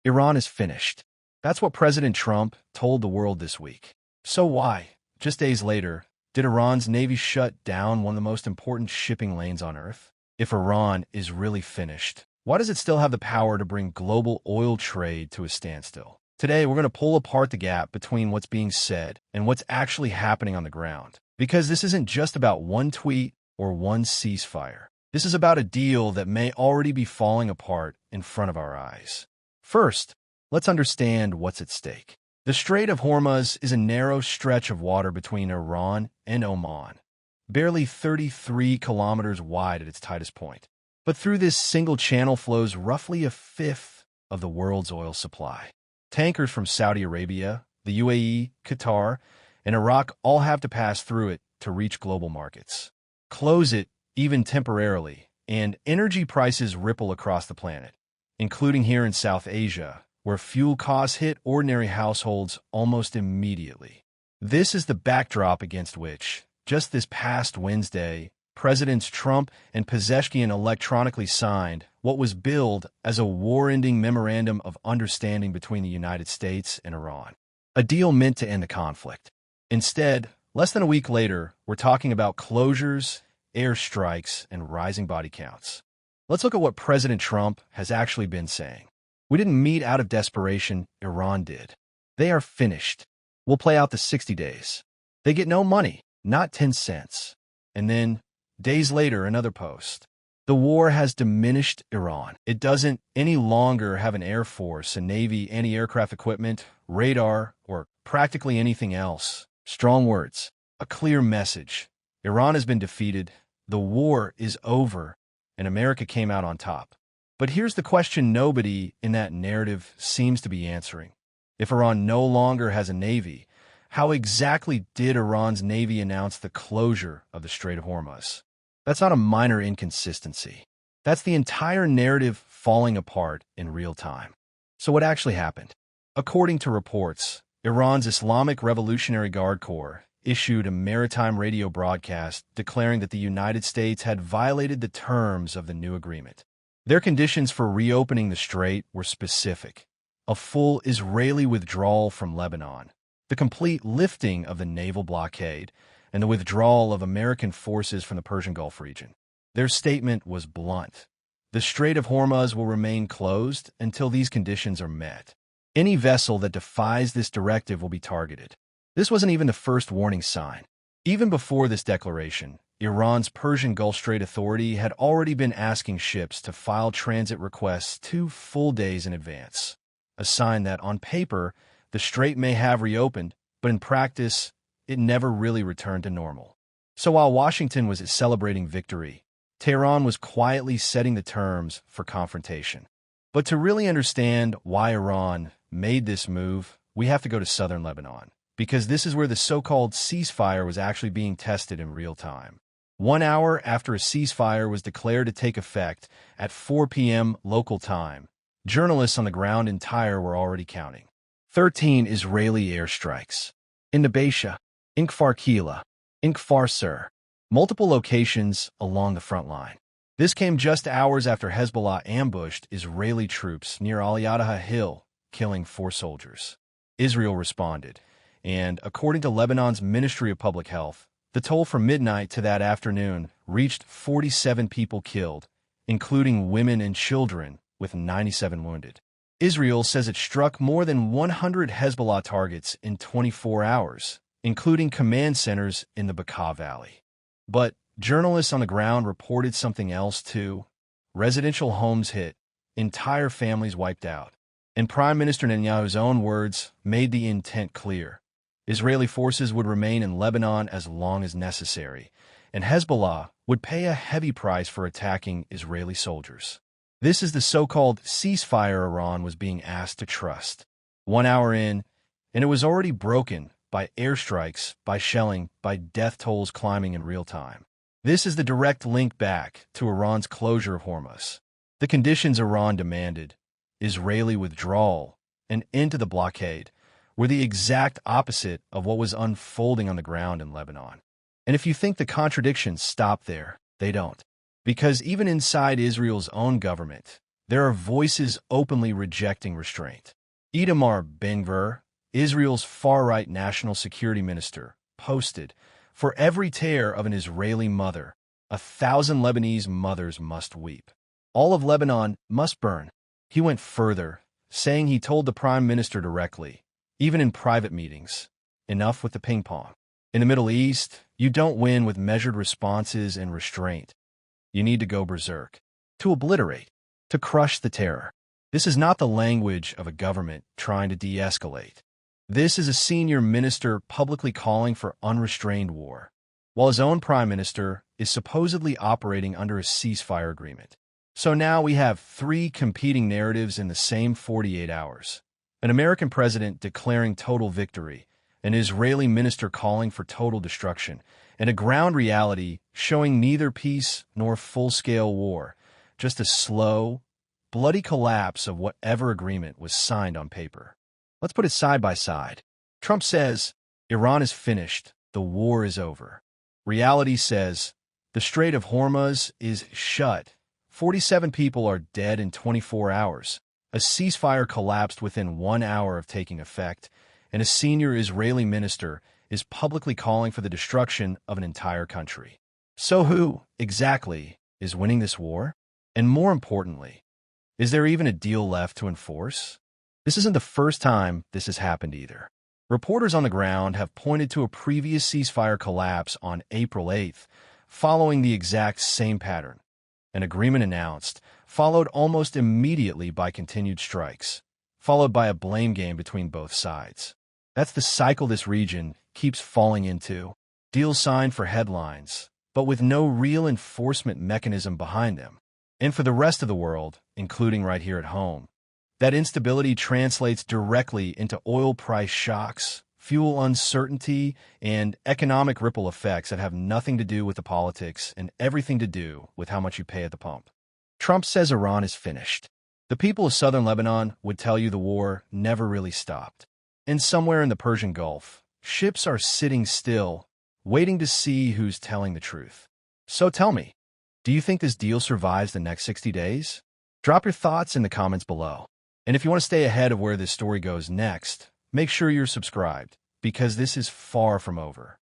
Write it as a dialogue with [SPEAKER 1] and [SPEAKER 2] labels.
[SPEAKER 1] Iran is finished. That's what President Trump told the world this week. So why, just days later, did Iran's Navy shut down one of the most important shipping lanes on Earth? If Iran is really finished, why does it still have the power to bring global oil trade to a standstill? Today, we're going to pull apart the gap between what's being said and what's actually happening on the ground. Because this isn't just about one tweet or one ceasefire. This is about a deal that may already be falling apart in front of our eyes. First, let's understand what's at stake. The Strait of Hormuz is a narrow stretch of water between Iran and Oman, barely 33 kilometers wide at its tightest point. But through this single channel flows roughly a fifth of the world's oil supply. Tankers from Saudi Arabia, the UAE, Qatar, and Iraq all have to pass through it to reach global markets. Close it, even temporarily, and energy prices ripple across the planet, including here in South Asia, where fuel costs hit ordinary households almost immediately. This is the backdrop against which, just this past Wednesday, Presidents Trump and Pezeshkian electronically signed what was billed as a war-ending memorandum of understanding between the United States and Iran, a deal meant to end the conflict. Instead, less than a week later, we're talking about closures, airstrikes, and rising body counts. Let's look at what President Trump has actually been saying. We didn't meet out of desperation, Iran did. They are finished. We'll play out the 60 days. They get no money, not 10 cents. And then, days later, another post. The war has diminished Iran. It doesn't any longer have an air force, a navy, anti-aircraft equipment, radar, or practically anything else. Strong words, a clear message. Iran has been defeated, the war is over, and America came out on top. But here's the question nobody in that narrative seems to be answering. If Iran no longer has a navy, how exactly did Iran's navy announce the closure of the Strait of Hormuz? That's not a minor inconsistency. That's the entire narrative falling apart in real time. So what actually happened? According to reports, Iran's Islamic Revolutionary Guard Corps issued a maritime radio broadcast declaring that the United States had violated the terms of the new agreement. Their conditions for reopening the strait were specific: a full Israeli withdrawal from Lebanon, the complete lifting of the naval blockade, and the withdrawal of American forces from the Persian Gulf region. Their statement was blunt. The Strait of Hormuz will remain closed until these conditions are met. Any vessel that defies this directive will be targeted. This wasn't even the first warning sign. Even before this declaration, Iran's Persian Gulf Strait Authority had already been asking ships to file transit requests 2 full days in advance, a sign that, on paper, the strait may have reopened, but in practice, it never really returned to normal. So while Washington was celebrating victory, Tehran was quietly setting the terms for confrontation. But to really understand why Iran made this move, we have to go to southern Lebanon, because this is where the so-called ceasefire was actually being tested in real time. 1 hour after a ceasefire was declared to take effect at 4 p.m. local time, journalists on the ground in Tyre were already counting. 13 Israeli airstrikes. In Nabatia, in Kfar Kila, in Kfar Sur, multiple locations along the front line. This came just hours after Hezbollah ambushed Israeli troops near Al Yadaha Hill, killing 4 soldiers. Israel responded, and according to Lebanon's Ministry of Public Health, the toll from midnight to that afternoon reached 47 people killed, including women and children, with 97 wounded. Israel says it struck more than 100 Hezbollah targets in 24 hours, including command centers in the Bekaa Valley. But journalists on the ground reported something else too. Residential homes hit, entire families wiped out. And Prime Minister Netanyahu's own words made the intent clear. Israeli forces would remain in Lebanon as long as necessary, and Hezbollah would pay a heavy price for attacking Israeli soldiers. This is the so-called ceasefire Iran was being asked to trust. 1 hour in, and it was already broken by airstrikes, by shelling, by death tolls climbing in real time. This is the direct link back to Iran's closure of Hormuz. The conditions Iran demanded, Israeli withdrawal, and end to the blockade, were the exact opposite of what was unfolding on the ground in Lebanon. And if you think the contradictions stop there, they don't. Because even inside Israel's own government, There are voices openly rejecting restraint. Itamar Ben-Gvir, Israel's far-right national security minister, posted, "For every tear of an Israeli mother, 1,000 Lebanese mothers must weep. All of Lebanon must burn." He went further, saying he told the prime minister directly, even in private meetings, enough with the ping-pong. In the Middle East, you don't win with measured responses and restraint. You need to go berserk, to obliterate, to crush the terror. This is not the language of a government trying to de-escalate. This is a senior minister publicly calling for unrestrained war, while his own prime minister is supposedly operating under a ceasefire agreement. So now we have three competing narratives in the same 48 hours. An American president declaring total victory, an Israeli minister calling for total destruction, and a ground reality showing neither peace nor full-scale war, just a slow, bloody collapse of whatever agreement was signed on paper. Let's put it side by side. Trump says, Iran is finished, the war is over. Reality says, the Strait of Hormuz is shut. 47 people are dead in 24 hours. A ceasefire collapsed within 1 hour of taking effect, and a senior Israeli minister is publicly calling for the destruction of an entire country. So who, exactly, is winning this war? And more importantly, is there even a deal left to enforce? This isn't the first time this has happened either. Reporters on the ground have pointed to a previous ceasefire collapse on April 8th, following the exact same pattern. An agreement announced, followed almost immediately by continued strikes, followed by a blame game between both sides. That's the cycle this region keeps falling into. Deals signed for headlines, but with no real enforcement mechanism behind them. And for the rest of the world, including right here at home, that instability translates directly into oil price shocks, fuel uncertainty, and economic ripple effects that have nothing to do with the politics and everything to do with how much you pay at the pump. Trump says Iran is finished. The people of southern Lebanon would tell you the war never really stopped. And somewhere in the Persian Gulf, ships are sitting still, waiting to see who's telling the truth. So tell me, do you think this deal survives the next 60 days? Drop your thoughts in the comments below. And if you want to stay ahead of where this story goes next, make sure you're subscribed, because this is far from over.